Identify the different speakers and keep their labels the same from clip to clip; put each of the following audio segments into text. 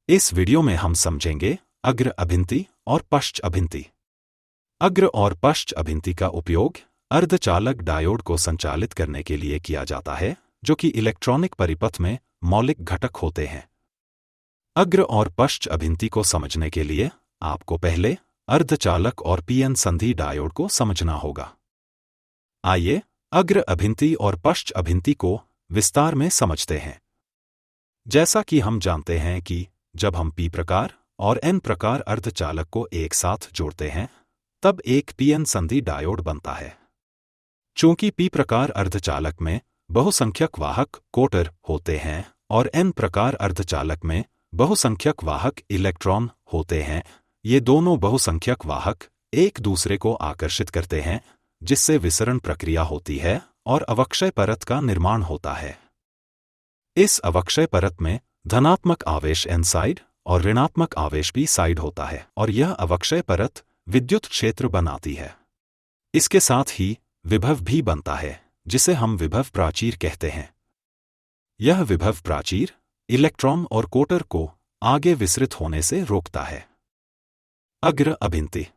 Speaker 1: इस वीडियो में हम समझेंगे अग्र अभिंति और पश्च अभिंति। अग्र और पश्च अभिंति का उपयोग अर्धचालक डायोड को संचालित करने के लिए किया जाता है, जो कि इलेक्ट्रॉनिक परिपथ में मौलिक घटक होते हैं। अग्र और पश्च अभिंति को समझने के लिए आपको पहले अर्धचालक और पीएन संधि डायोड को समझना होगा। आइए अग्र अभिंति और पश्च अभिंति को विस्तार में समझते हैं। जैसा कि हम जानते हैं कि जब हम पी प्रकार और एन प्रकार अर्धचालक को एक साथ जोड़ते हैं, तब एक पीएन संधि डायोड बनता है। चूंकि पी प्रकार अर्धचालक में बहुसंख्यक वाहक कोटर होते हैं और एन प्रकार अर्धचालक में बहुसंख्यक वाहक इलेक्ट्रॉन होते हैं, ये दोनों बहुसंख्यक वाहक एक दूसरे को आकर्षित करते हैं, जिससे विसरण प्रक्रिया होती है और अवक्षय परत का निर्माण होता है। इस अवक्षय परत में धनात्मक आवेश एन साइड और ऋणात्मक आवेश पी साइड होता है और यह अवक्षय परत विद्युत क्षेत्र बनाती है। इसके साथ ही विभव भी बनता है, जिसे हम विभव प्राचीर कहते हैं। यह विभव प्राचीर इलेक्ट्रॉन और कोटर को आगे विसरित होने से रोकता है। अग्र अभिंति।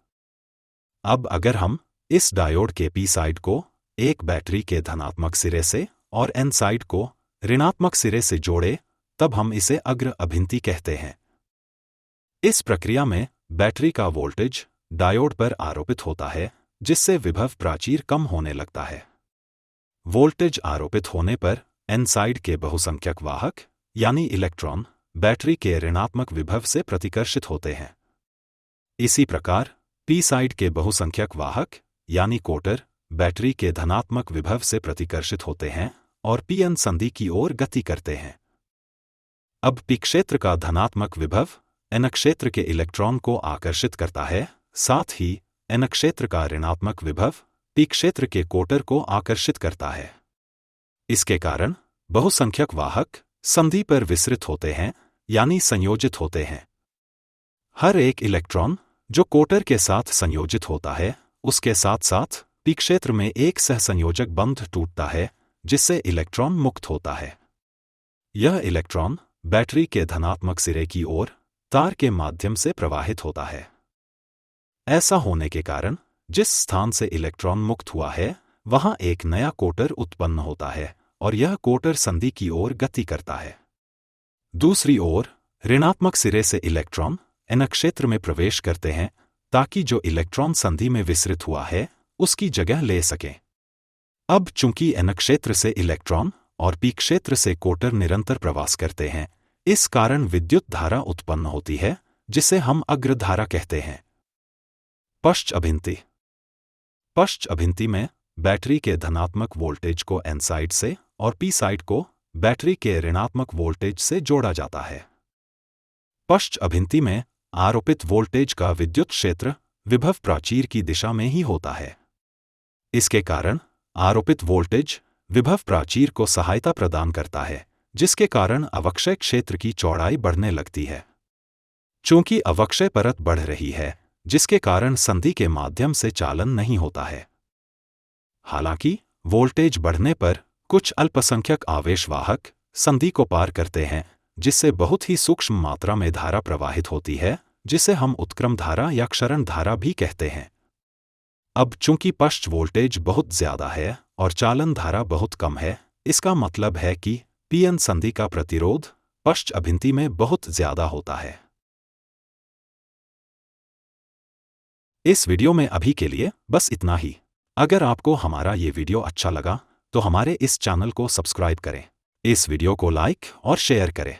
Speaker 1: अब अगर हम इस डायोड के पी साइड को एक बैटरी के धनात्मक सिरे से और एन साइड को ऋणात्मक सिरे से जोड़े, तब हम इसे अग्र अभिंति कहते हैं। इस प्रक्रिया में बैटरी का वोल्टेज डायोड पर आरोपित होता है, जिससे विभव प्राचीर कम होने लगता है। वोल्टेज आरोपित होने पर एन साइड के बहुसंख्यक वाहक यानी इलेक्ट्रॉन बैटरी के ऋणात्मक विभव से प्रतिकर्षित होते हैं। इसी प्रकार पी साइड के बहुसंख्यक वाहक यानी कोटर बैटरी के धनात्मक विभव से प्रतिकर्षित होते हैं और पीएन संधि की ओर गति करते हैं। अब पी क्षेत्र का धनात्मक विभव एन क्षेत्र के इलेक्ट्रॉन को आकर्षित करता है, साथ ही एन क्षेत्र का ऋणात्मक विभव पी क्षेत्र के कोटर को आकर्षित करता है। इसके कारण बहुसंख्यक वाहक संधि पर विसरित होते हैं यानी संयोजित होते हैं। हर एक इलेक्ट्रॉन जो कोटर के साथ संयोजित होता है, उसके साथ साथ पी क्षेत्र में एक सहसंयोजक बंध टूटता है, जिससे इलेक्ट्रॉन मुक्त होता है। यह इलेक्ट्रॉन बैटरी के धनात्मक सिरे की ओर तार के माध्यम से प्रवाहित होता है। ऐसा होने के कारण जिस स्थान से इलेक्ट्रॉन मुक्त हुआ है, वहां एक नया कोटर उत्पन्न होता है और यह कोटर संधि की ओर गति करता है। दूसरी ओर ऋणात्मक सिरे से इलेक्ट्रॉन एन क्षेत्र में प्रवेश करते हैं, ताकि जो इलेक्ट्रॉन संधि में विसरित हुआ है उसकी जगह ले सकें। अब चूंकि एन क्षेत्र से इलेक्ट्रॉन और पी क्षेत्र से कोटर निरंतर प्रवास करते हैं, इस कारण विद्युत धारा उत्पन्न होती है, जिसे हम अग्र धारा कहते हैं। पश्च अभिंति। पश्च अभिंति में बैटरी के धनात्मक वोल्टेज को एन साइड से और पी साइड को बैटरी के ऋणात्मक वोल्टेज से जोड़ा जाता है। पश्च अभिंति में आरोपित वोल्टेज का विद्युत क्षेत्र विभव प्राचीर की दिशा में ही होता है। इसके कारण आरोपित वोल्टेज विभव प्राचीर को सहायता प्रदान करता है, जिसके कारण अवक्षय क्षेत्र की चौड़ाई बढ़ने लगती है। चूंकि अवक्षय परत बढ़ रही है, जिसके कारण संधि के माध्यम से चालन नहीं होता है। हालांकि वोल्टेज बढ़ने पर कुछ अल्पसंख्यक आवेश वाहक संधि को पार करते हैं, जिससे बहुत ही सूक्ष्म मात्रा में धारा प्रवाहित होती है, जिसे हम उत्क्रम धारा या क्षरण धारा भी कहते हैं। अब चूंकि पश्च वोल्टेज बहुत ज्यादा है और चालन धारा बहुत कम है, इसका मतलब है कि पीएन संधि का प्रतिरोध पश्च अभिंति में बहुत ज्यादा होता है। इस वीडियो में अभी के लिए बस इतना ही। अगर आपको हमारा ये वीडियो अच्छा लगा तो हमारे इस चैनल को सब्सक्राइब करें, इस वीडियो को लाइक और शेयर करें।